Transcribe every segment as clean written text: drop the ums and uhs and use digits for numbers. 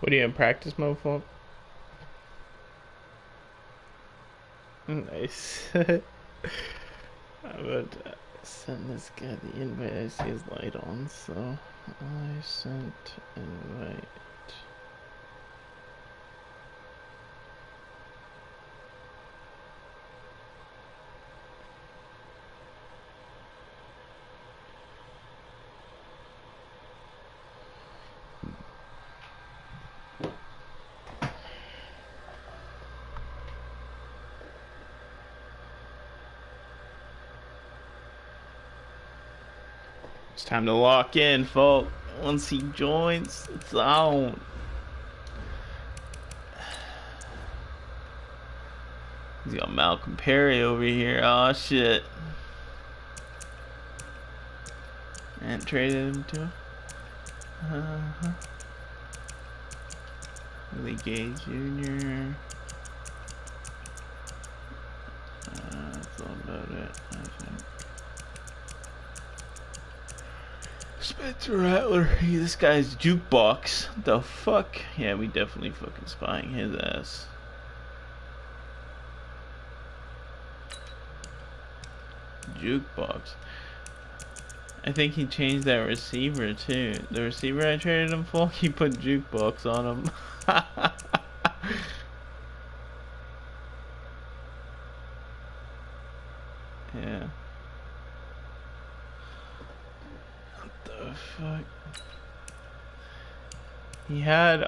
What are you in practice mode for? Nice. I would send this guy the invite. I see his light on, so I sent invite. It's time to lock in, folk. Once he joins, it's on. He's got Malcolm Perry over here. Oh shit. And traded him to Willie Gay Jr. That's all about it, I think. Spencer Rattler. Hey, this guy's jukebox. What the fuck? Yeah, we definitely fucking spying his ass. Jukebox. I think he changed that receiver too. The receiver I traded him for, he put jukebox on him. Yeah. What the fuck? He had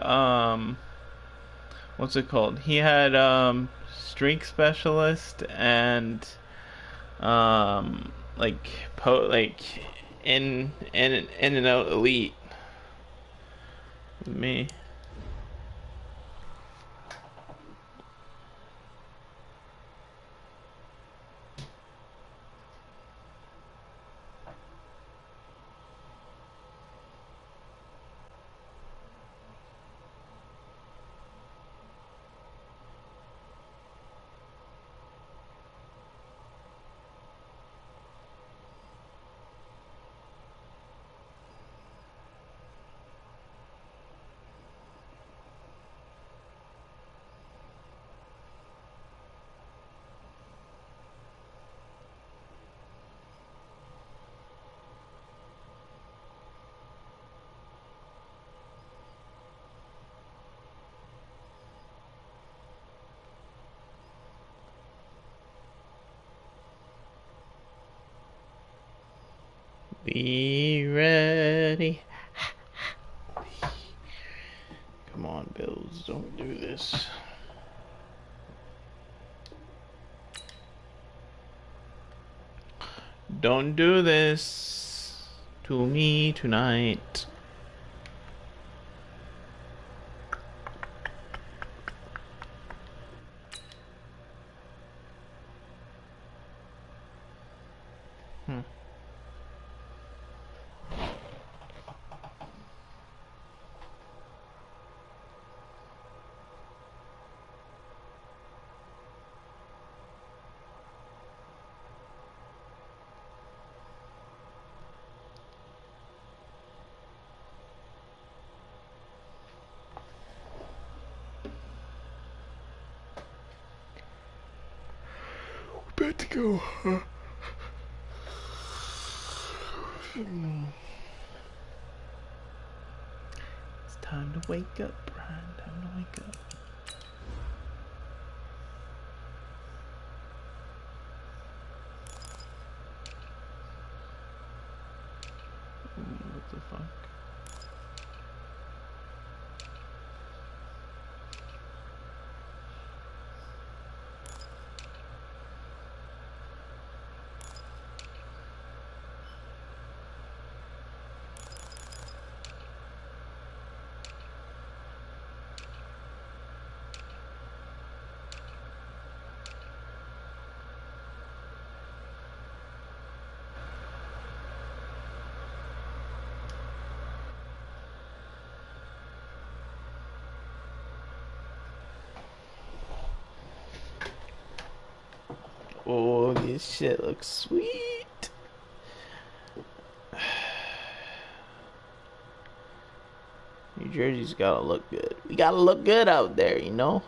what's it called? He had streak specialist and like like in and out elite with me. Be ready. Come on, Bills, don't do this. Don't do this to me tonight. About to go, huh? It's time to wake up, Brian. Time to wake up. What the fuck? Oh, this shit looks sweet. You New Jersey's gotta look good. We gotta look good out there, you know?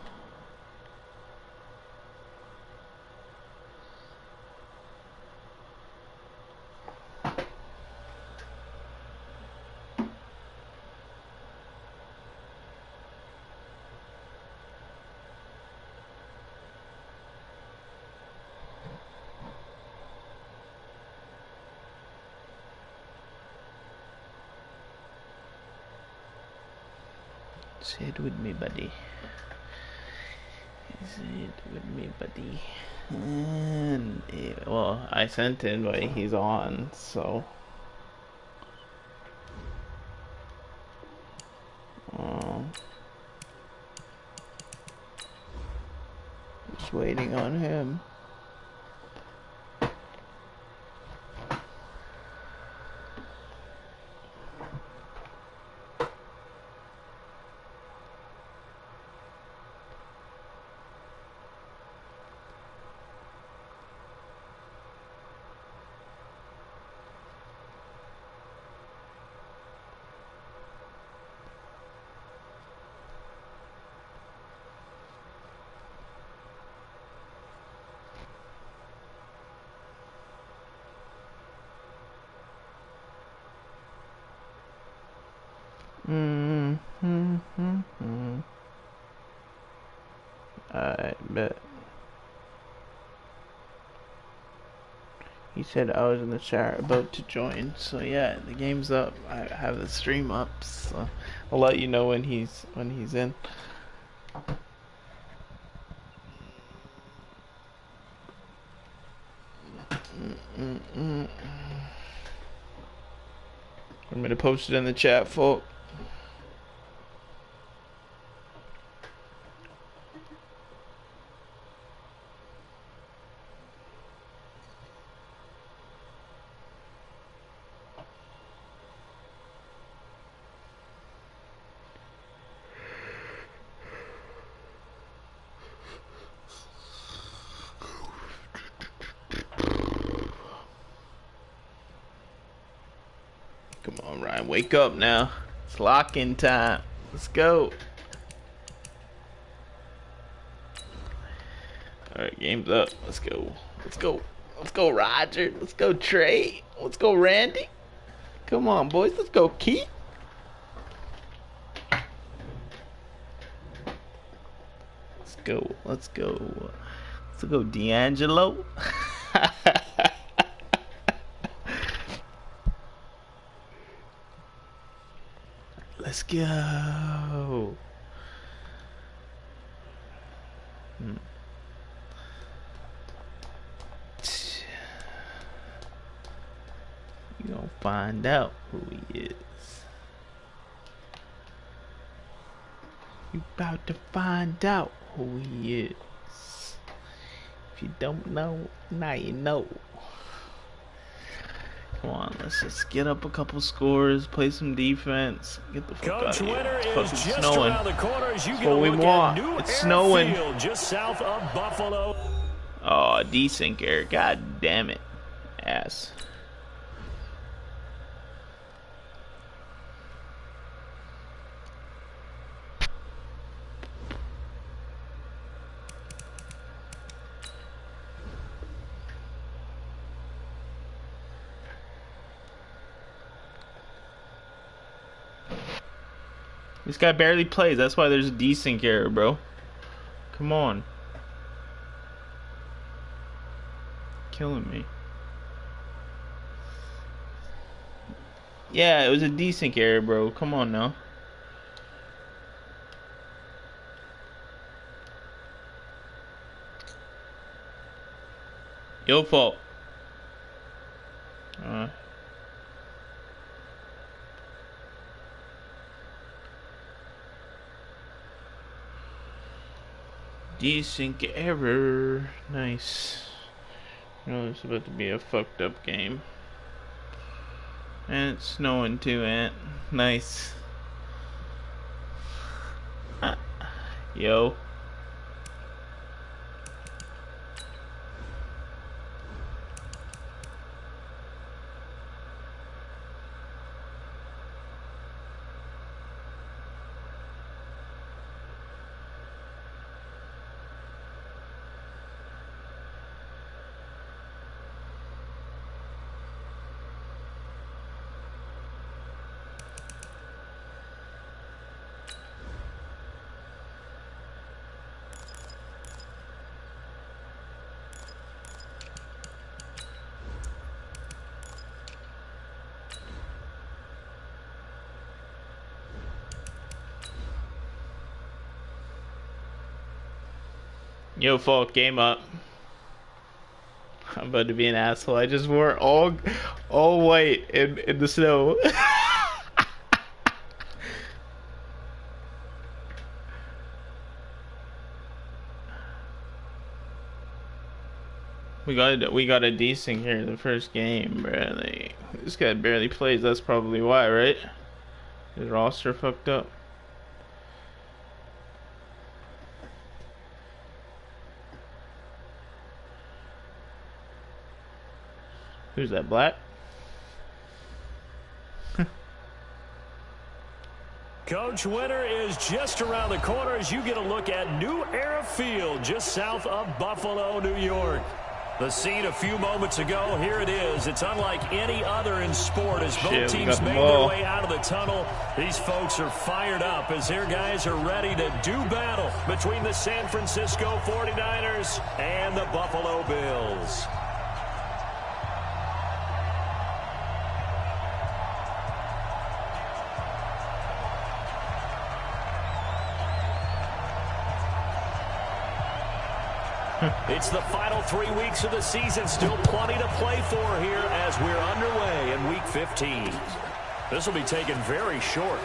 Say it with me, buddy. Say it with me, buddy. And well, I sent it, but he's on, so. Just waiting on him. I bet. He said I was in the shower about to join, so yeah, the game's up. I have the stream up, so I'll let you know when he's in. I'm gonna post it in the chat, folks. Come on, Ryan, wake up now. It's lock-in time. Let's go. Alright, game's up. Let's go. Let's go. Let's go, Roger. Let's go, Trey. Let's go, Randy. Come on, boys. Let's go, Keith. Let's go. Let's go. Let's go, D'Angelo. Let's go. You gonna find out who he is. You about to find out who he is. If you don't know, now you know. Come on, let's just get up a couple scores, play some defense, get the fuck out of here. It's fucking snowing. That's what we want. It's snowing. Just south of Buffalo. Oh, desync, God damn it. Ass. This guy barely plays. That's why there's a desync error, bro. Come on. Killing me. Yeah, it was a desync error, bro. Come on now. Your fault. Desync error. Nice. Oh, it's about to be a fucked up game. And it's snowing too, Ant. Nice. Yo. Yo, folk, game up. I'm about to be an asshole. I just wore all white in the snow. We got a decent here in the first game, bro. Like, this guy barely plays. That's probably why, right? His roster fucked up. Who's that, Black? Coach, winter is just around the corner as you get a look at New Era Field just south of Buffalo, New York. The scene a few moments ago, here it is. It's unlike any other in sport as both teams made their way out of the tunnel. These folks are fired up as their guys are ready to do battle between the San Francisco 49ers and the Buffalo Bills. It's the final 3 weeks of the season. Still plenty to play for here as we're underway in Week 15. This will be taken very short.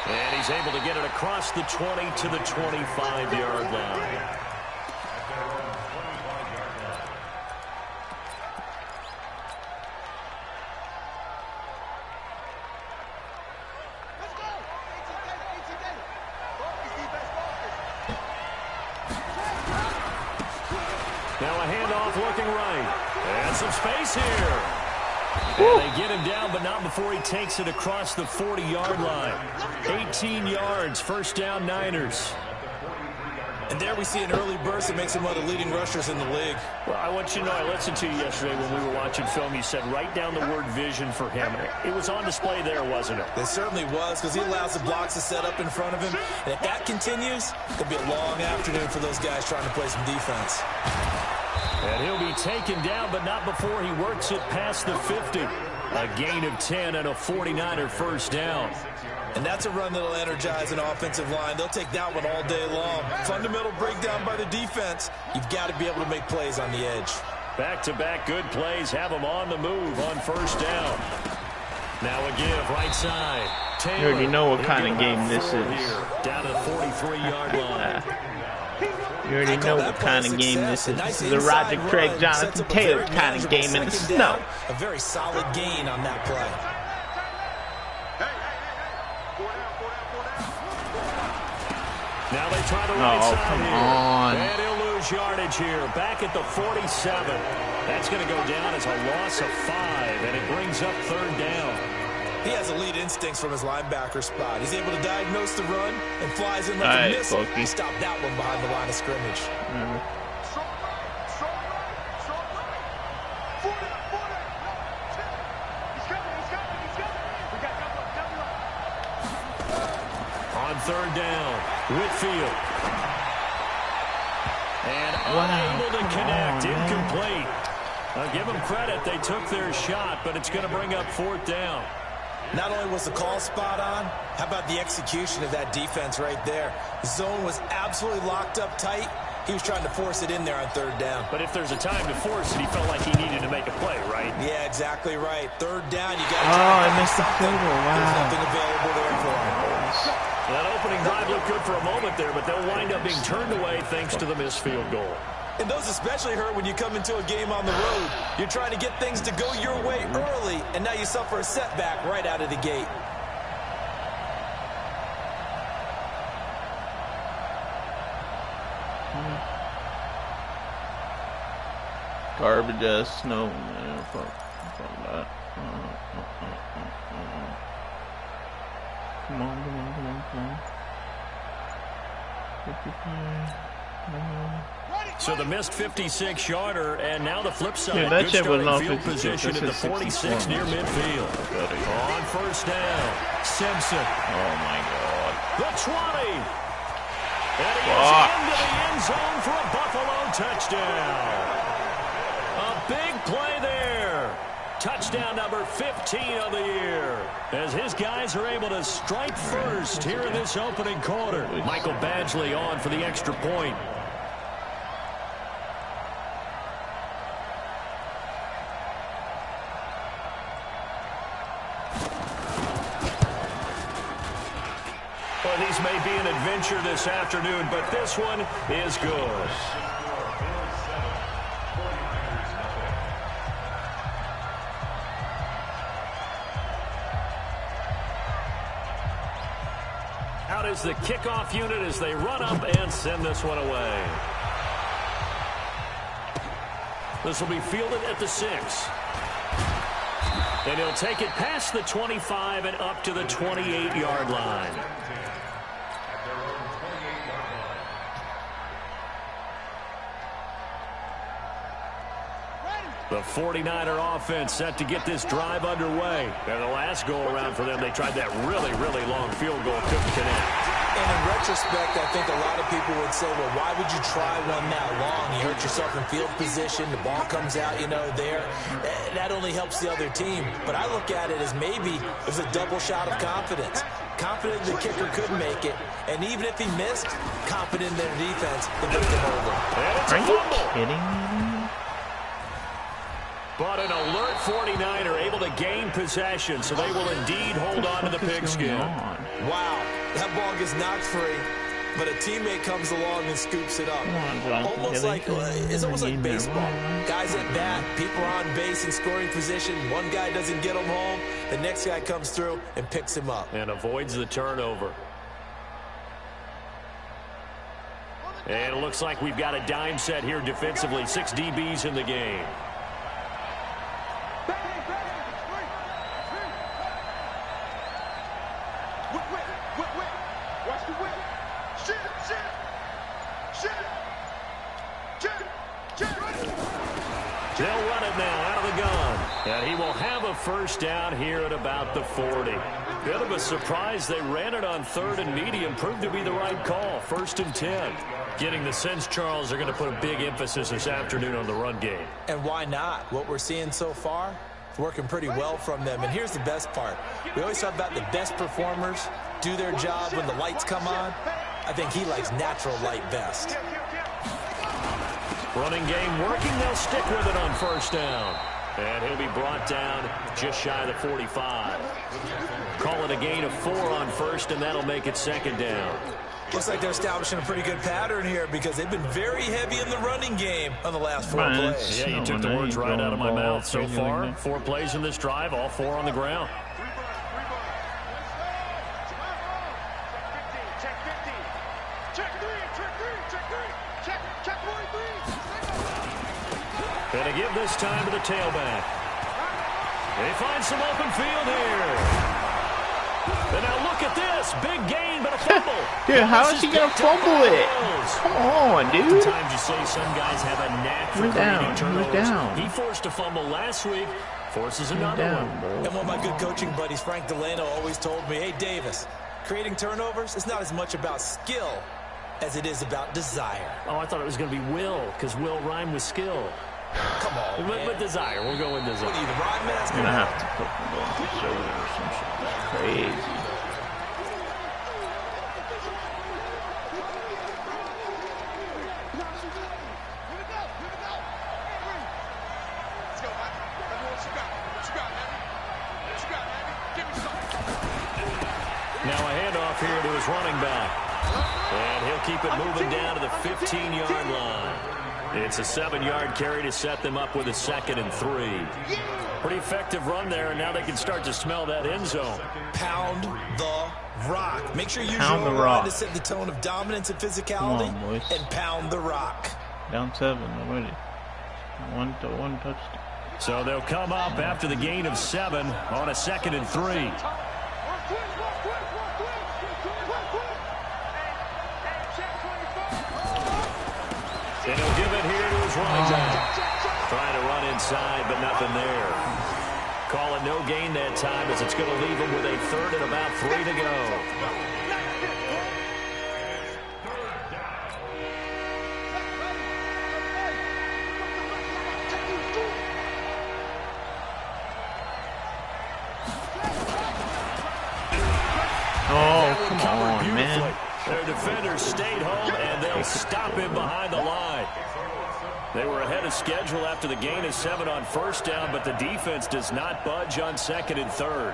And he's able to get it across the 20 to the 25-yard line. Now a handoff looking right. And some space here. And they get him down, but not before he takes it across the 40-yard line. 18 yards, first down Niners. And there we see an early burst that makes him one of the leading rushers in the league. Well, I want you to know, I listened to you yesterday when we were watching film. You said write down the word vision for him. It was on display there, wasn't it? It certainly was, because he allows the blocks to set up in front of him. And if that continues, it could be a long afternoon for those guys trying to play some defense. And he'll be taken down, but not before he works it past the 50. A gain of 10 and a 49er first down. And that's a run that'll energize an offensive line. They'll take that one all day long. Fundamental breakdown by the defense. You've got to be able to make plays on the edge. Back-to-back good plays have them on the move on first down. Now a give right side. Taylor, you already know what kind of game this is. Here, down to the 43-yard line. You already know what kind of game this is. This is a Roger Craig, Jonathan Taylor kind of game in the snow. A very solid gain on that play. Now they try the right side come here. on. And he'll lose yardage here. Back at the 47. That's going to go down as a loss of 5, and it brings up third down. He has elite instincts from his linebacker spot. He's able to diagnose the run and flies in like a missile. He stopped that one behind the line of scrimmage. On third down, Whitfield. And unable to connect, incomplete. Now give them credit, they took their shot, but it's going to bring up fourth down. Not only was the call spot on, how about the execution of that defense right there? The zone was absolutely locked up tight. He was trying to force it in there on third down. But if there's a time to force it, he felt like he needed to make a play, right? Yeah, exactly right. Third down, you got to I missed the field goal. Wow. There's nothing available there for him. That opening drive looked good for a moment there, but they'll wind up being turned away thanks to the missed field goal. And those especially hurt when you come into a game on the road. You're trying to get things to go your way early, and now you suffer a setback right out of the gate. Garbage ass snow, man. Fuck that. Come on. So the missed 56-yarder, and now the flip side. Yeah, that good shit was starting not field 56. position at the 46 near midfield. On first down, Simpson. Oh my God. The 20. And he is into the end zone for a Buffalo touchdown. A big play there. Touchdown number 15 of the year. As his guys are able to strike first here in this opening quarter. Michael Badgley on for the extra point. may be an adventure this afternoon, but this one is good. Out is the kickoff unit as they run up and send this one away. This will be fielded at the 6. And he'll take it past the 25 and up to the 28-yard line. The 49er offense set to get this drive underway. And the last go-around for them, they tried that really, really long field goal, couldn't connect. And in retrospect, I think a lot of people would say, well, why would you try one that long? You hurt yourself in field position. The ball comes out, there. That only helps the other team. But I look at it as maybe it was a double shot of confidence. Confident the kicker could make it. And even if he missed, confident in their defense to pick them over. Are you kidding me? But an alert 49er able to gain possession, so they will indeed hold on to the pigskin. Wow, that ball gets knocked free, but a teammate comes along and scoops it up. It's almost like baseball. Guys at bat, people are on base in scoring position. One guy doesn't get him home, the next guy comes through and picks him up. And avoids the turnover. And it looks like we've got a dime set here defensively. 6 DBs in the game. They'll run it now out of the gun. And he will have a first down here at about the 40. Bit of a surprise. They ran it on 3rd and medium. Proved to be the right call. 1st and 10. Getting the sense, Charles, they're going to put a big emphasis this afternoon on the run game. And why not? What we're seeing so far, it's working pretty well from them. And here's the best part. We always talk about the best performers do their job when the lights come on. I think he likes natural light best. Running game working. They'll stick with it on 1st down. And he'll be brought down just shy of the 45. Call it a gain of 4 on 1st, and that'll make it 2nd down. Looks like they're establishing a pretty good pattern here because they've been very heavy in the running game on the last 4 plays. Yeah, you took the words right out of my mouth. So far, 4 plays in this drive, all 4 on the ground. And to give this time to the tailback. They find some open field here. And now look at this. Big gain, but a fumble. Dude, how is he going to fumble it? Come on, dude. Sometimes you say some guys have a knack for creating turnovers. He forced a fumble last week. Forces another one. And one of my good coaching buddies, Frank Delano, always told me, hey, Davis, creating turnovers is not as much about skill as it is about desire. Oh, I thought it was going to be will, because will rhyme with skill. Come on, man. With desire. We'll go with desire. What are you, the rhyme master? I'm going to have to put them on the shoulder or some shit. That's crazy. Now a handoff here to his running back. And he'll keep it moving down to the 15-yard line. It's a 7-yard carry to set them up with a 2nd and 3. Pretty effective run there, and now they can start to smell that end zone. Pound the rock. Make sure you use your line to set the tone of dominance and physicality. Come on, boys. And pound the rock. Down 7 already. One touchdown. So they'll come up after the gain of 7 on a 2nd and 3. And he'll give it here to his running back. Trying to run inside, but nothing there. Call it no gain that time as it's going to leave him with a 3rd and about 3 to go. Oh, come on, man. Their defenders stayed home, and they'll stop him behind the line. They were ahead of schedule after the gain of 7 on 1st down, but the defense does not budge on 2nd and 3rd.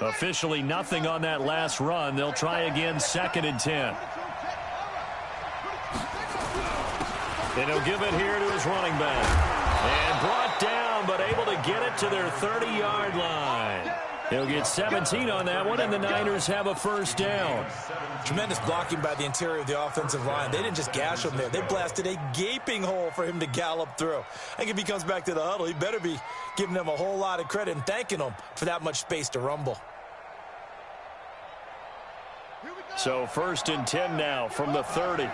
Officially nothing on that last run. They'll try again 2nd and 10. And he'll give it here to his running back. And brought down, but able to get it to their 30-yard line. He'll get 17 on that one, and the Niners have a first down. Tremendous blocking by the interior of the offensive line. They didn't just gash him there. They blasted a gaping hole for him to gallop through. I think if he comes back to the huddle, he better be giving them a whole lot of credit and thanking them for that much space to rumble. So 1st and 10 now from the 30.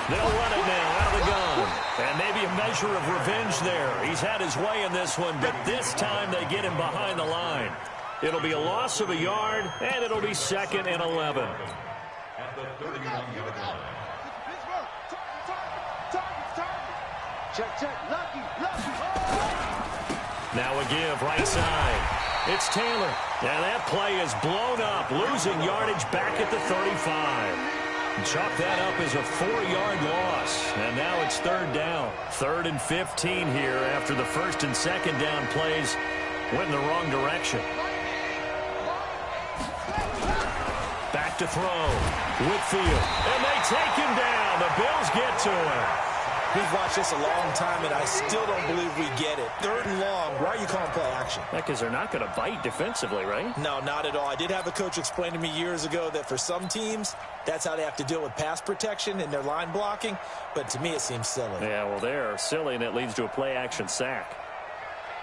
They'll run it now out of the gun. And maybe a measure of revenge there. He's had his way in this one, but this time they get him behind the line. It'll be a loss of a yard, and it'll be 2nd and 11. At the 31-yard line. Check. Lucky. Now a give right side. It's Taylor. Now that play is blown up, losing yardage back at the 35. Chalk that up as a 4-yard loss. And now it's 3rd down. 3rd and 15 here after the 1st and 2nd down plays went in the wrong direction. Back to throw. Whitfield. And they take him down. The Bills get to him. We've watched this a long time, and I still don't believe we get it. 3rd and long. Why are you calling play action? Because they're not going to bite defensively, right? No, not at all. I did have a coach explain to me years ago that for some teams, that's how they have to deal with pass protection and their line blocking. But to me, it seems silly. Yeah, well, they're silly, and it leads to a play-action sack.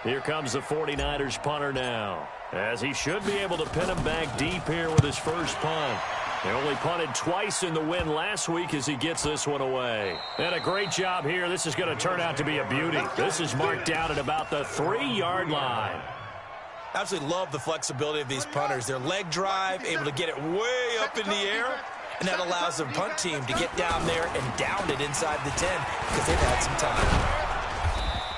Here comes the 49ers punter now, as he should be able to pin him back deep here with his first punt. They only punted twice in the win last week as he gets this one away. And a great job here. This is going to turn out to be a beauty. This is marked down at about the 3-yard line. Absolutely love the flexibility of these punters. Their leg drive, able to get it way up in the air, and that allows the punt team to get down there and down it inside the 10 because they've had some time.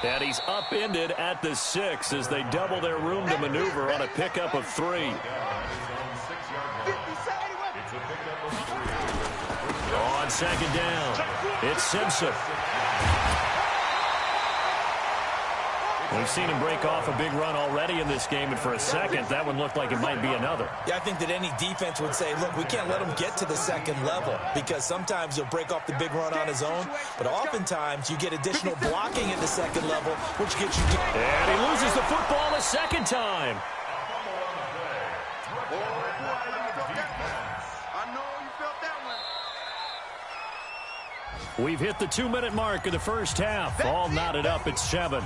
And he's upended at the 6 as they double their room to maneuver on a pickup of 3. On 2nd down, it's Simpson. We've seen him break off a big run already in this game, and for a second, that one looked like it might be another. Yeah, I think that any defense would say, look, we can't let him get to the 2nd level because sometimes he'll break off the big run on his own, but oftentimes you get additional blocking at the 2nd level, which gets you... And he loses the football the 2nd time. We've hit the 2-minute mark of the first half. All knotted up at 7.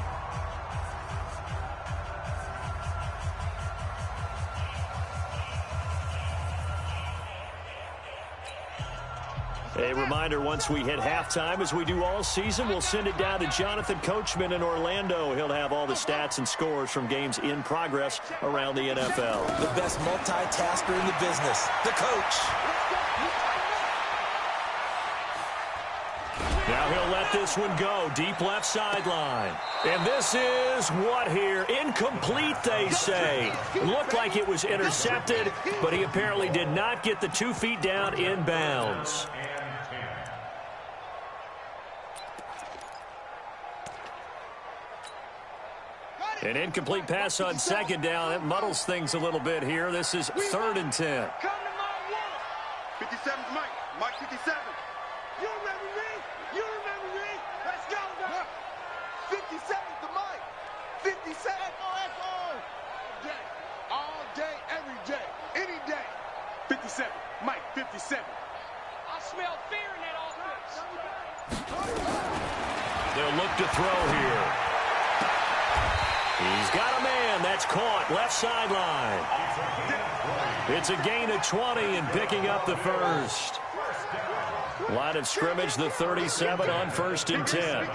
A reminder, once we hit halftime, as we do all season, we'll send it down to Jonathan Coachman in Orlando. He'll have all the stats and scores from games in progress around the NFL. The best multitasker in the business, the coach. Now he'll let this one go. Deep left sideline. And this is what here? Incomplete, they say. Looked like it was intercepted, but he apparently did not get the 2 feet down in bounds. An incomplete pass on 2nd down. It muddles things a little bit here. This is 3rd and 10. 57's Mike. Mike 57. You remember me? You remember me? Let's go, guys. 57's the Mike. 57. Echo. All day, every day, any day. 57. Mike 57. I smell fear in that offense. They'll look to throw here. He's got a man. That's caught. Left sideline. It's a gain of 20 and picking up the first. Line of scrimmage, the 37 on 1st and 10.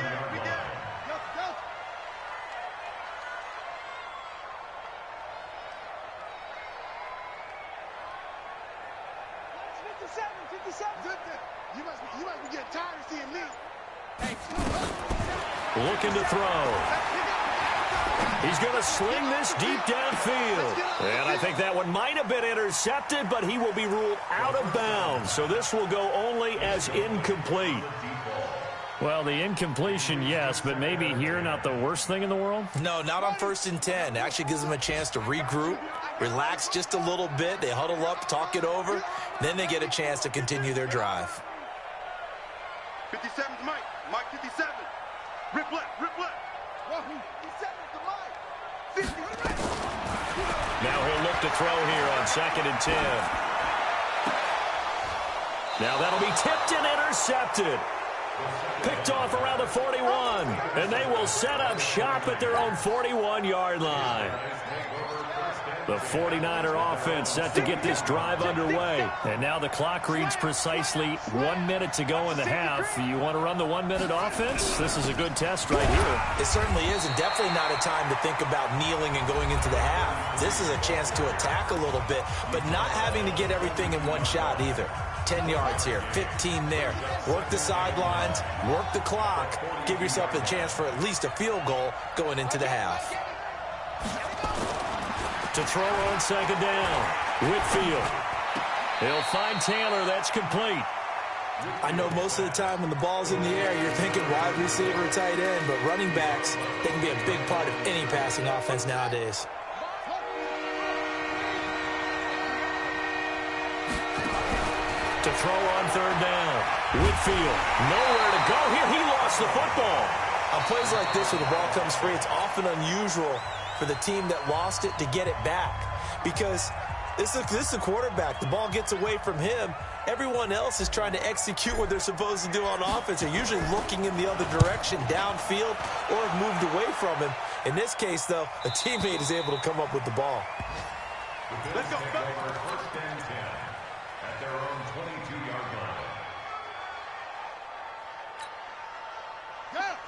You must be getting tired of seeing me. Looking to throw. He's going to sling this deep downfield. And I think that one might have been intercepted, but he will be ruled out of bounds. So this will go only as incomplete. Well, the incompletion, yes, but maybe here not the worst thing in the world? No, not on 1st and 10. Actually gives them a chance to regroup, relax just a little bit. They huddle up, talk it over. Then they get a chance to continue their drive. 57's Mike. Mike 57. Rip left, rip left. 57's to Mike. 53. Now he'll look to throw here on 2nd and 10. Now that'll be tipped and intercepted. Picked off around the 41. And they will set up shop at their own 41-yard line. The 49er offense set to get this drive underway. And now the clock reads precisely 1 minute to go in the half. You want to run the 1-minute offense? This is a good test right here. It certainly is, and definitely not a time to think about kneeling and going into the half. This is a chance to attack a little bit, but not having to get everything in one shot either. 10 yards here, 15 there. Work the sidelines, work the clock. Give yourself a chance for at least a field goal going into the half. To throw on 2nd down. Whitfield. He'll find Taylor. That's complete. I know most of the time when the ball's in the air, you're thinking wide receiver, tight end, but running backs, they can be a big part of any passing offense nowadays. To throw on 3rd down. Whitfield. Nowhere to go here. He lost the football. On plays like this where the ball comes free, it's often unusual for the team that lost it to get it back, because this is a quarterback. The ball gets away from him. Everyone else is trying to execute what they're supposed to do on offense. They're usually looking in the other direction, downfield, or have moved away from him. In this case, though, a teammate is able to come up with the ball. Let's go. First and 10 at their own 22-yard line.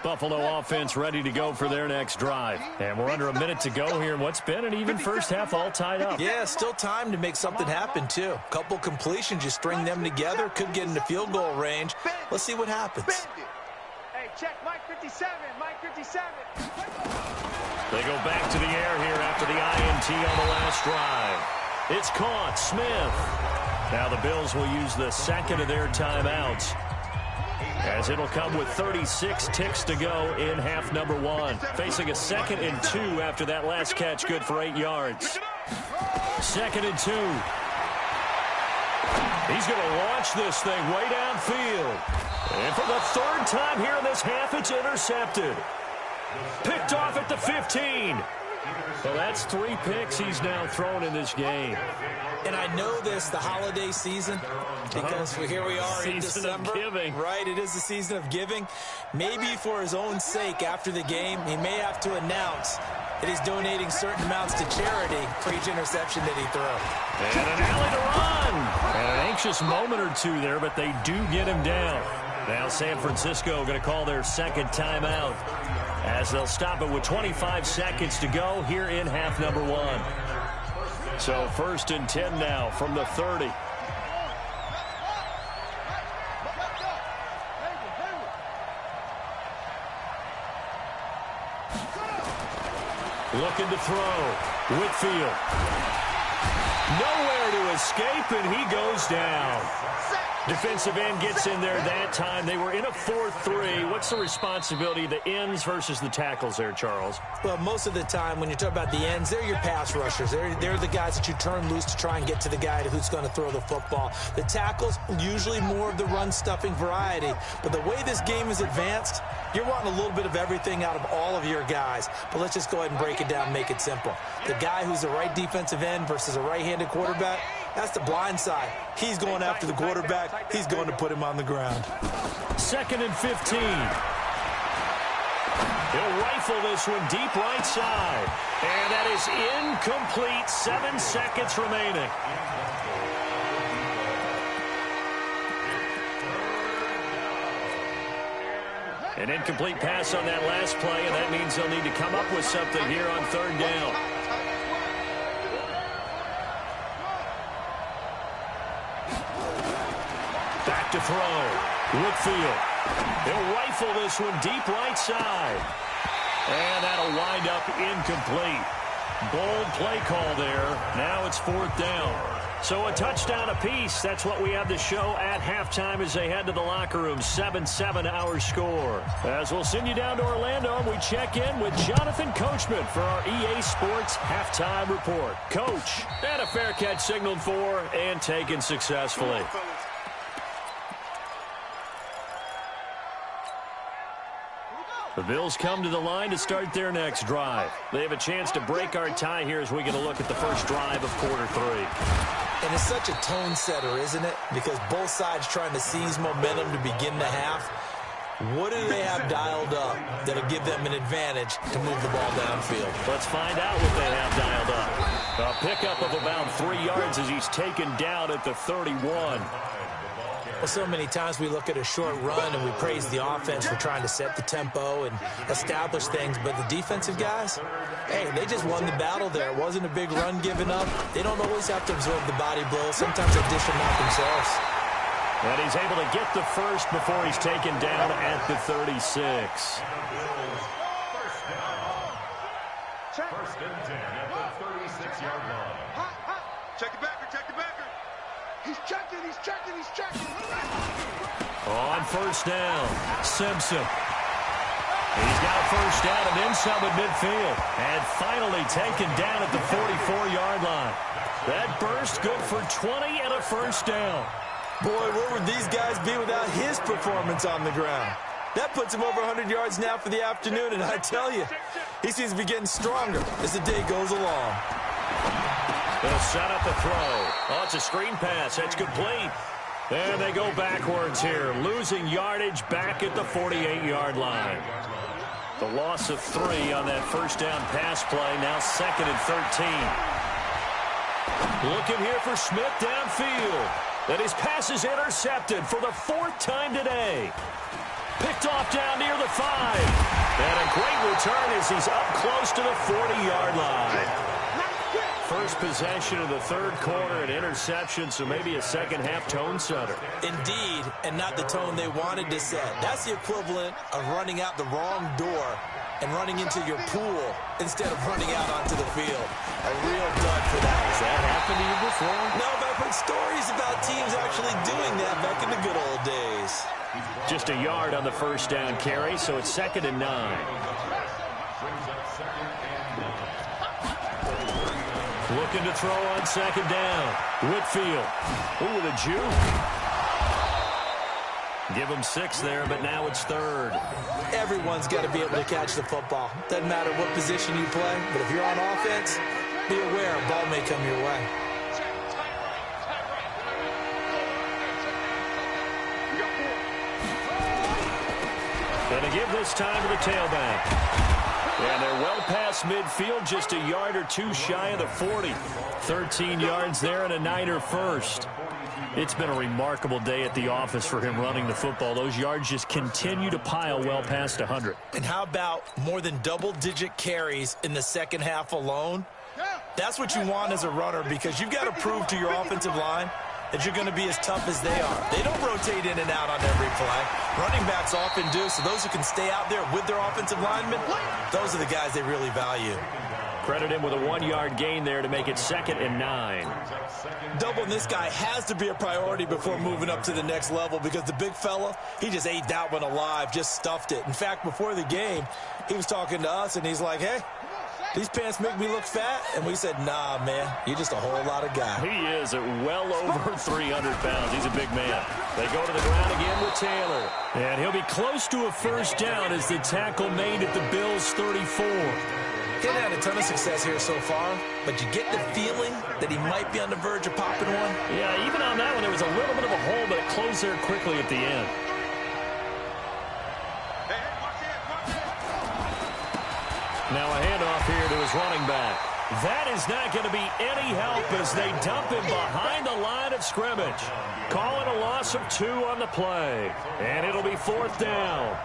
Buffalo offense ready to go for their next drive. And we're under a minute to go here in what's been an even first half, all tied up. Yeah, still time to make something happen, too. A couple completions, you string them together, could get into field goal range. Let's see what happens. Hey, check Mike 57. Mike 57. They go back to the air here after the INT on the last drive. It's caught. Smith. Now the Bills will use the second of their timeouts, as it'll come with 36 ticks to go in half number 1. Facing a 2nd and 2 after that last catch, good for 8 yards. 2nd and 2. He's going to launch this thing way downfield. And for the 3rd time here in this half, it's intercepted. Picked off at the 15. So that's 3 picks he's now thrown in this game. And I know this, the holiday season, because here we are in December. Season of giving. Right, it is the season of giving. Maybe for his own sake after the game, he may have to announce that he's donating certain amounts to charity for each interception that he throws. And an alley to run. And an anxious moment or two there, but they do get him down. Now San Francisco going to call their 2nd timeout, as they'll stop it with 25 seconds to go here in half number 1. So 1st and 10 now from the 30. Looking to throw. Whitfield. Nowhere to escape, and he goes down. Defensive end gets in there that time. They were in a 4-3. What's the responsibility of the ends versus the tackles there, Charles? Well, most of the time when you talk about the ends, they're your pass rushers. They're the guys that you turn loose to try and get to the guy who's going to throw the football. The tackles, usually more of the run-stuffing variety. But the way this game is advanced, you're wanting a little bit of everything out of all of your guys. But let's just go ahead and break it down and make it simple. The guy who's the right defensive end versus a right-handed quarterback, that's the blind side. He's going after the quarterback. He's going to put him on the ground. 2nd and 15. He'll rifle this one deep right side. And that is incomplete. 7 seconds remaining. An incomplete pass on that last play, and that means they'll need to come up with something here on 3rd down. Back to throw. Whitfield. He'll rifle this one deep right side. And that'll wind up incomplete. Bold play call there. Now it's 4th down. So a touchdown apiece. That's what we have to show at halftime as they head to the locker room. 7-7 our score. As we'll send you down to Orlando, we check in with Jonathan Coachman for our EA Sports halftime report. Coach, and a fair catch signaled for and taken successfully. The Bills come to the line to start their next drive. They have a chance to break our tie here as we get a look at the first drive of quarter 3. And it's such a tone setter, isn't it? Because both sides trying to seize momentum to begin the half. What do they have dialed up that'll give them an advantage to move the ball downfield? Let's find out what they have dialed up. A pickup of about 3 yards as he's taken down at the 31. Well, so many times we look at a short run and we praise the offense for trying to set the tempo and establish things, but the defensive guys, hey, they just won the battle there. It wasn't a big run given up. They don't always have to absorb the body blows. Sometimes they dish them out themselves. And he's able to get the first before he's taken down at the 36. First and 10 at the 36-yard line. Check the backer, check the backer. He's checking, he's checking, he's checking. On first down, Simpson. He's got a first down and then some at midfield. And finally taken down at the 44-yard line. That burst good for 20 and a first down. Boy, where would these guys be without his performance on the ground? That puts him over 100 yards now for the afternoon, and I tell you, he seems to be getting stronger as the day goes along. They'll set up the throw. Oh, it's a screen pass. That's complete. And they go backwards here, losing yardage back at the 48-yard line. The loss of 3 on that first down pass play, now 2nd and 13. Looking here for Smith downfield. And his pass is intercepted for the 4th time today. Picked off down near the 5. And a great return as he's up close to the 40-yard line. First possession of the 3rd quarter, an interception, so maybe a second-half tone setter. Indeed, and not the tone they wanted to set. That's the equivalent of running out the wrong door and running into your pool instead of running out onto the field. A real dud for that. Has that happened to you before? No, but I've heard stories about teams actually doing that back in the good old days. Just a yard on the first down carry, so it's 2nd and 9. Looking to throw on 2nd down. Whitfield. Ooh, with a juke. Give him 6 there, but now it's 3rd. Everyone's got to be able to catch the football. Doesn't matter what position you play, but if you're on offense, be aware a ball may come your way. Gonna give this time to the tailback. And they're well past midfield, just a yard or 2 shy of the 40. 13 yards there and a Niner first. It's been a remarkable day at the office for him running the football. Those yards just continue to pile well past 100. And how about more than double-digit carries in the second half alone? That's what you want as a runner, because you've got to prove to your offensive line that you're going to be as tough as they are. They don't rotate in and out on every play. Running backs often do, so those who can stay out there with their offensive linemen, those are the guys they really value. Credit him with a 1-yard gain there to make it 2nd and 9. Doubling this guy has to be a priority before moving up to the next level, because the big fella, he just ate that one alive, just stuffed it. In fact, before the game, he was talking to us, and he's like, hey, these pants make me look fat. And we said, nah, man, you're just a whole lot of guy. He is at well over 300 pounds. He's a big man. They go to the ground again with Taylor. And he'll be close to a first down as the tackle made at the Bills' 34. He hasn't had a ton of success here so far, but you get the feeling that he might be on the verge of popping one. Yeah, even on that one, there was a little bit of a hole, but it closed there quickly at the end. Now a handoff here to his running back. That is not going to be any help as they dump him behind the line of scrimmage. Calling a loss of 2 on the play. And it'll be 4th down.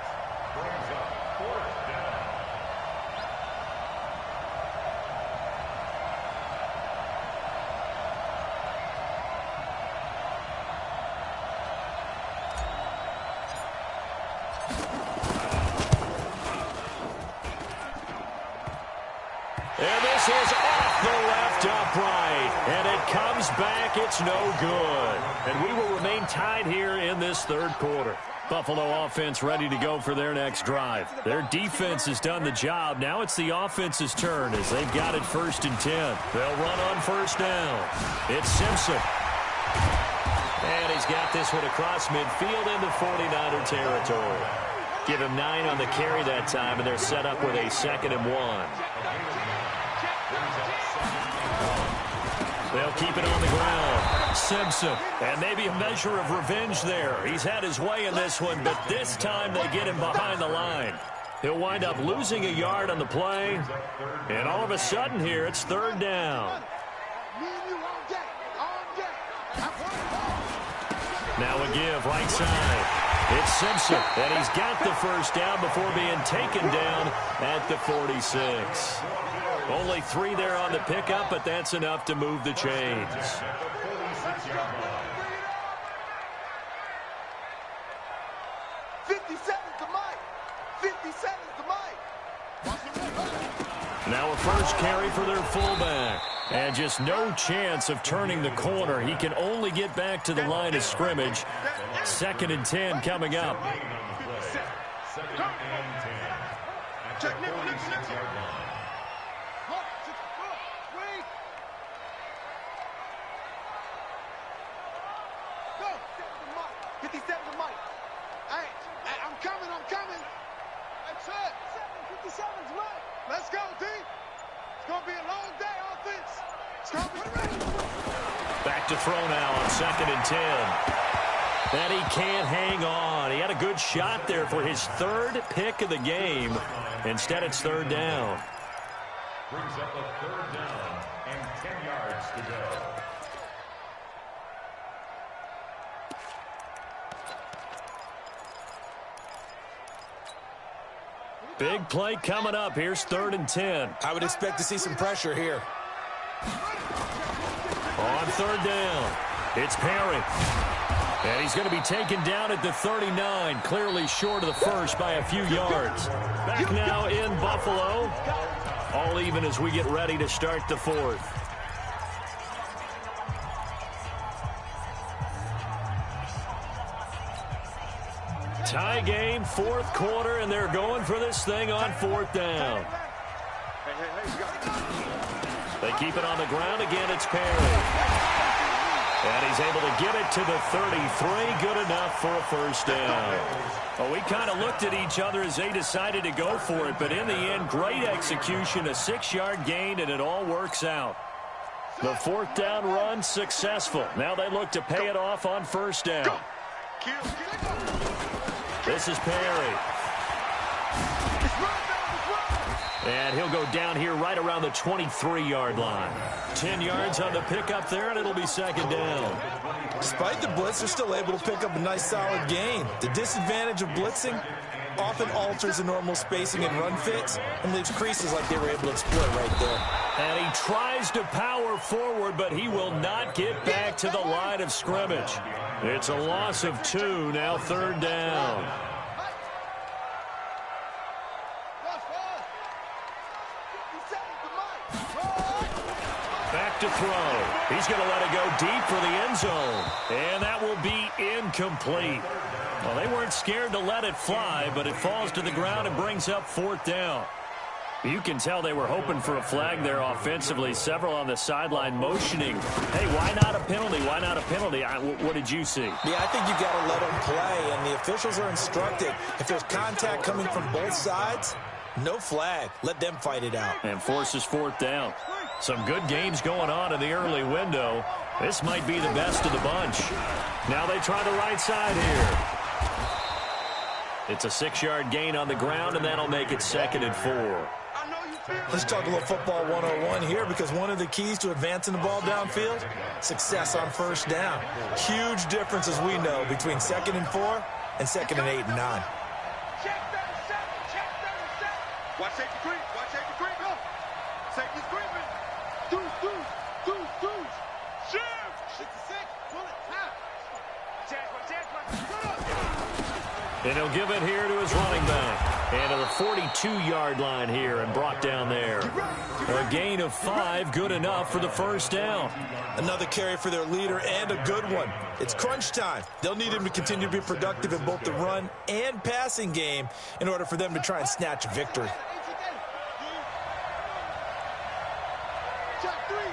And this is off the left upright. And it comes back back. It's no good. And we will remain tied here in this third quarter. Buffalo offense ready to go for their next drive. Their defense has done the job. Now it's the offense's turn as they've got it 1st and 10. They'll run on 1st down. It's Simpson. And he's got this one across midfield into 49er territory. Give him 9 on the carry that time, and they're set up with a 2nd and 1. They'll keep it on the ground. Simpson, and maybe a measure of revenge there. He's had his way in this one, but this time they get him behind the line. He'll wind up losing a yard on the play, and all of a sudden here, it's 3rd down. Now a give right side. It's Simpson, and he's got the 1st down before being taken down at the 46. Only 3 there on the pickup, but that's enough to move the chains. 57's the mic. 57's the mic. Now a first carry for their fullback. And just no chance of turning the corner. He can only get back to the line of scrimmage. 2nd and 10 coming up. Let's go, D. It's going to be a long day, offense. It's going to be ready. Back to throw now on 2nd and 10. And he can't hang on. He had a good shot there for his 3rd pick of the game. Instead, it's 3rd down. Brings up a 3rd down and 10 yards to go. Big play coming up. Here's 3rd and 10. I would expect to see some pressure here. On 3rd down, it's Perry. And he's going to be taken down at the 39, clearly short of the 1st by a few yards. Back now in Buffalo. All even as we get ready to start the 4th. Tie game, 4th quarter, and they're going for this thing on 4th down. They keep it on the ground. Again, it's Perry. And he's able to get it to the 33. Good enough for a 1st down. Well, we kind of looked at each other as they decided to go for it, but in the end, great execution, a 6-yard gain, and it all works out. The 4th down run successful. Now they look to pay it off on 1st down. This is Perry. And he'll go down here right around the 23-yard line. 10 yards on the pickup there, and it'll be 2nd down. Despite the blitz, they're still able to pick up a nice, solid gain. The disadvantage of blitzing often alters the normal spacing and run fits and leaves creases like they were able to exploit right there. And he tries to power forward, but he will not get back to the line of scrimmage. It's a loss of 2, now 3rd down. Back to throw. He's going to let it go deep for the end zone. And that will be incomplete. Well, they weren't scared to let it fly, but it falls to the ground and brings up 4th down. You can tell they were hoping for a flag there offensively. Several on the sideline motioning. Hey, why not a penalty? Why not a penalty? What did you see? Yeah, I think you got to let them play, and the officials are instructed. If there's contact coming from both sides, no flag. Let them fight it out. And forces 4th down. Some good games going on in the early window. This might be the best of the bunch. Now they try the right side here. It's a 6-yard gain on the ground, and that'll make it 2nd and 4. Let's talk a little football 101 here, because one of the keys to advancing the ball downfield, success on 1st down. Huge difference, as we know, between 2nd and 4 and 2nd and 8 and 9. Watch safety creep. Watch safety creep. Go. Safety's creeping. Deuce. Shift. 66. Pull it. Tap. Check. And he'll give it here to his running back. And to the 42-yard line here and brought down there. A gain of 5, good enough for the first down. Another carry for their leader and a good one. It's crunch time. They'll need him to continue to be productive in both the run and passing game in order for them to try and snatch a victory. Check three.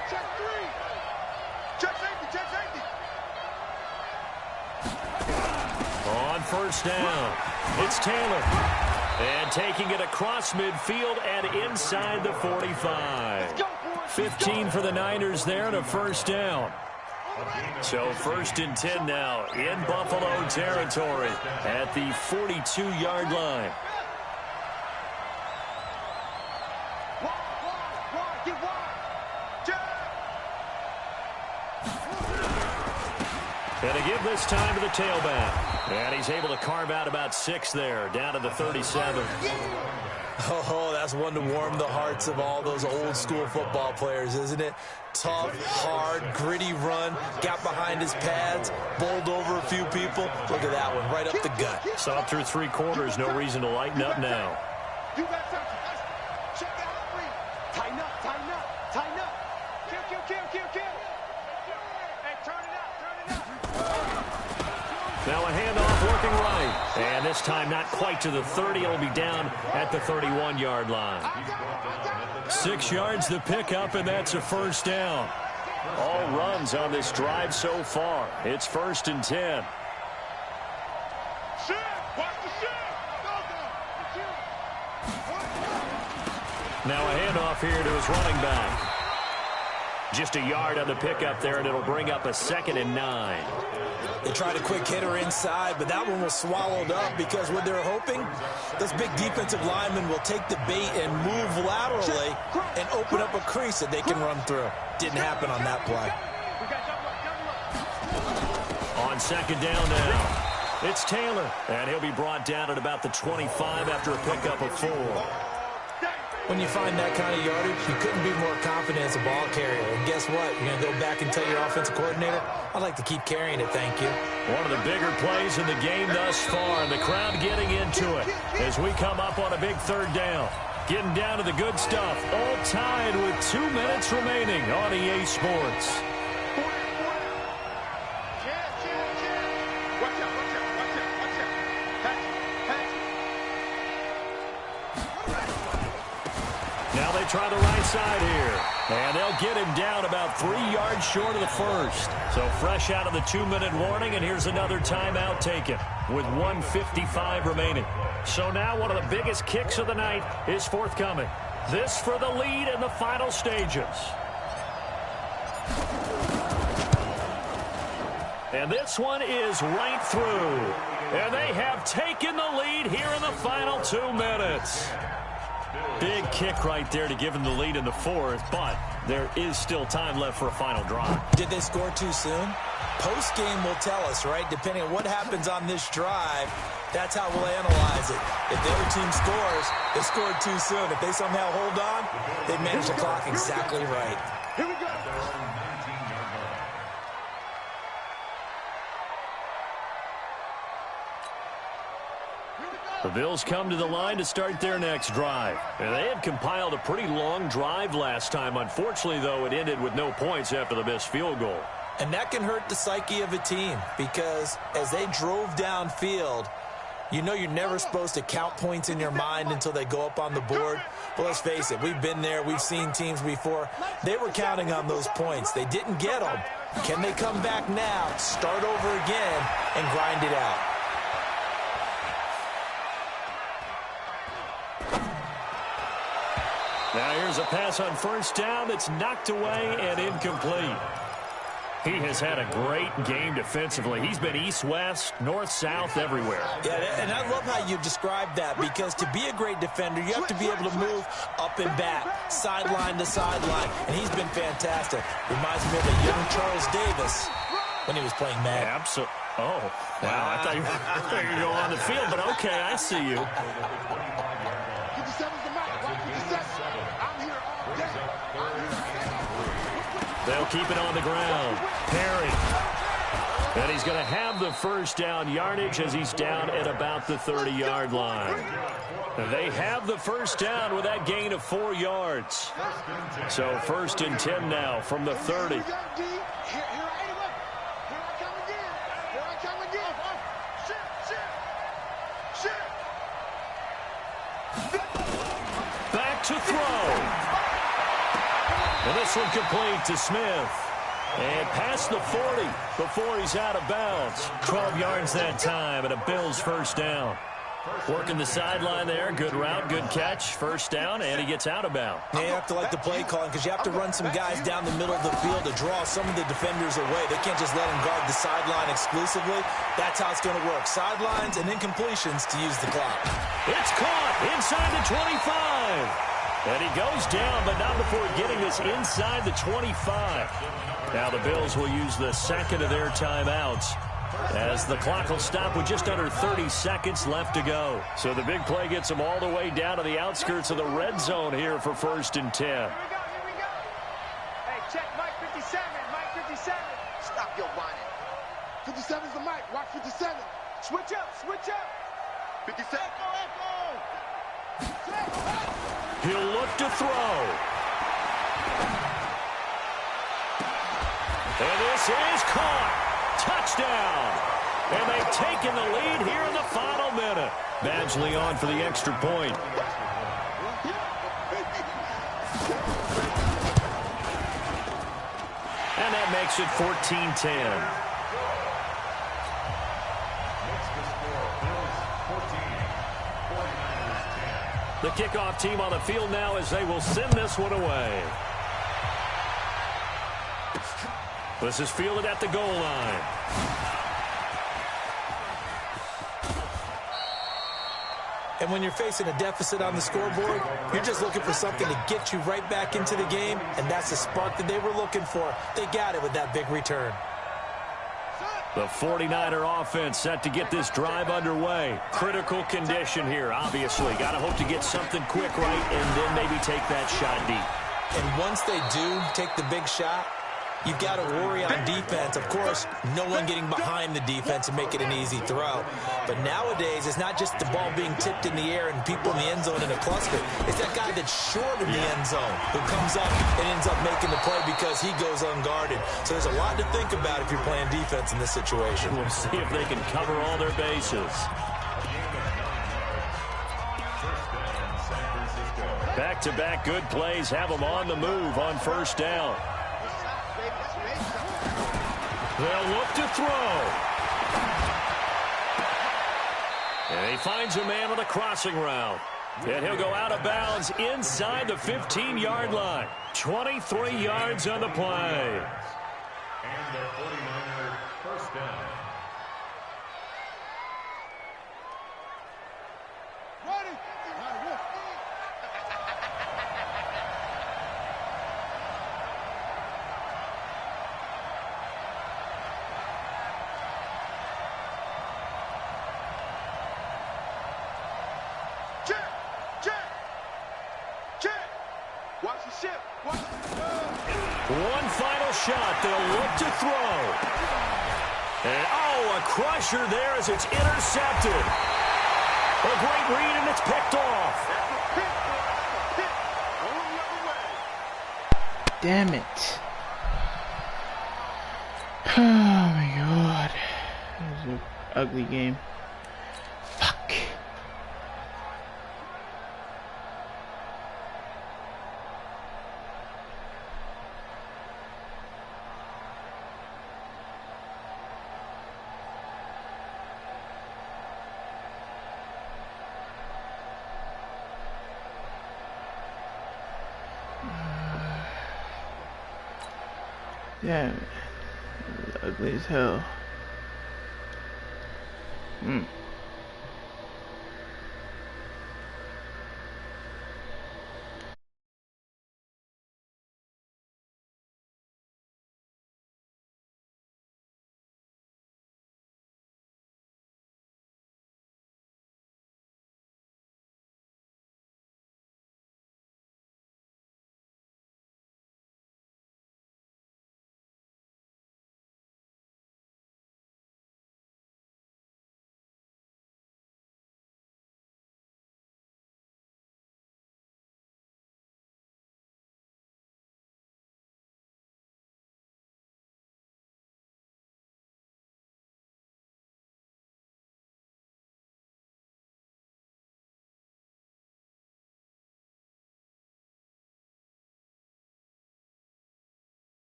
Check safety. On first down, it's Taylor. And taking it across midfield and inside the 45. 15 for the Niners there and a first down. So 1st and 10 now in Buffalo territory at the 42-yard line. And to give this time to the tailback. And he's able to carve out about 6 there, down to the 37. Oh, that's one to warm the hearts of all those old-school football players, isn't it? Tough, hard, gritty run, got behind his pads, bowled over a few people. Look at that one, right up the gut. Saw through 3 quarters, no reason to lighten up now. You got something. Check that out, three. Tighten up. Kill. Hey, turn it up. Now a handoff working right. And this time not quite to the 30. It'll be down at the 31-yard line. 6 yards the pickup, and that's a first down. All runs on this drive so far. It's 1st and 10. Now a handoff here to his running back. Just a yard on the pickup there, and it'll bring up a 2nd and 9. They tried a quick hitter inside, but that one was swallowed up because what they're hoping, those big defensive linemen will take the bait and move laterally and open up a crease that they can run through. Didn't happen on that play. On 2nd down now, it's Taylor, and he'll be brought down at about the 25 after a pickup of 4. When you find that kind of yardage, you couldn't be more confident as a ball carrier. And guess what? You're going to go back and tell your offensive coordinator, I'd like to keep carrying it, thank you. One of the bigger plays in the game thus far, and the crowd getting into it as we come up on a big 3rd down. Getting down to the good stuff, all tied with 2 minutes remaining on EA Sports. Now they try the right side here. And they'll get him down about 3 yards short of the first. So fresh out of the 2-minute warning, and here's another timeout taken with 1:55 remaining. So now one of the biggest kicks of the night is forthcoming. This for the lead in the final stages. And this one is right through. And they have taken the lead here in the final 2 minutes. Big kick right there to give them the lead in the 4th, but there is still time left for a final drive. Did they score too soon? Post-game will tell us, right? Depending on what happens on this drive, that's how we'll analyze it. If the other team scores, they scored too soon. If they somehow hold on, they manage the clock exactly right. Here we go. The Bills come to the line to start their next drive. And they had compiled a pretty long drive last time. Unfortunately, though, it ended with no points after the missed field goal. And that can hurt the psyche of a team because as they drove downfield, you know you're never supposed to count points in your mind until they go up on the board. But let's face it, we've been there. We've seen teams before. They were counting on those points. They didn't get them. Can they come back now, start over again, and grind it out? Now here's a pass on first down that's knocked away and incomplete. He has had a great game defensively. He's been east-west, north-south, everywhere. Yeah, and I love how you described that because to be a great defender, you have to be able to move up and back, sideline to sideline, and he's been fantastic. Reminds me of a young Charles Davis when he was playing Madden. Absolutely. Oh, wow. I thought you were going on the field, but okay, I see you. 57's the mic. 57. I'm here all day. They'll keep it on the ground. Perry. And he's going to have the first down yardage as he's down at about the 30-yard line. They have the first down with that gain of 4 yards. So 1st and 10 now from the 30. Here I come again. Here I come again. Back to throw. And this one complete to Smith. And past the 40 before he's out of bounds. 12 yards that time and a Bills first down. Working the sideline there. Good route, good catch. First down, and he gets out of bounds. Yeah, you have to like the play calling because you have to run some guys down the middle of the field to draw some of the defenders away. They can't just let them guard the sideline exclusively. That's how it's going to work. Sidelines and incompletions to use the clock. It's caught inside the 25. And he goes down, but not before getting this inside the 25. Now the Bills will use the second of their timeouts as the clock will stop with just under 30 seconds left to go. So the big play gets them all the way down to the outskirts of the red zone here for 1st and 10. Here we go. Hey, check Mike 57. Mike 57. Stop your whining. 57's the mic. Watch 57. Switch up. 57. Echo. He'll look to throw. And this is caught. Touchdown. And they've taken the lead here in the final minute. Badgley on for the extra point. And that makes it 14-10. The kickoff team on the field now as they will send this one away. This is fielded at the goal line. And when you're facing a deficit on the scoreboard, you're just looking for something to get you right back into the game, and that's the spark that they were looking for. They got it with that big return. The 49er offense set to get this drive underway. Critical condition here, obviously. Got to hope to get something quick right and then maybe take that shot deep. And once they do take the big shot, you've got to worry on defense. Of course, no one getting behind the defense and make it an easy throw. But nowadays, it's not just the ball being tipped in the air and people in the end zone in a cluster. It's that guy that's short of the end zone who comes up and ends up making the play because he goes unguarded. So there's a lot to think about if you're playing defense in this situation. We'll see if they can cover all their bases. Back-to-back good plays have them on the move on first down. They'll look to throw. And he finds a man on the crossing route. And he'll go out of bounds inside the 15-yard line. 23 yards on the play. And the 49er first down. Ready. Check. Watch the ship. One final shot. They'll look to throw. And, a crusher there as it's intercepted. A great read, and it's picked off. Damn it. Oh my god. This is an ugly game. Fuck. Damn it. It's ugly as hell.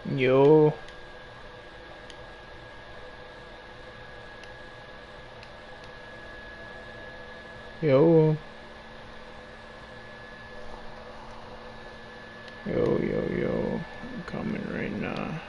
Yo. Yo. Yo, yo, yo. I'm coming right now.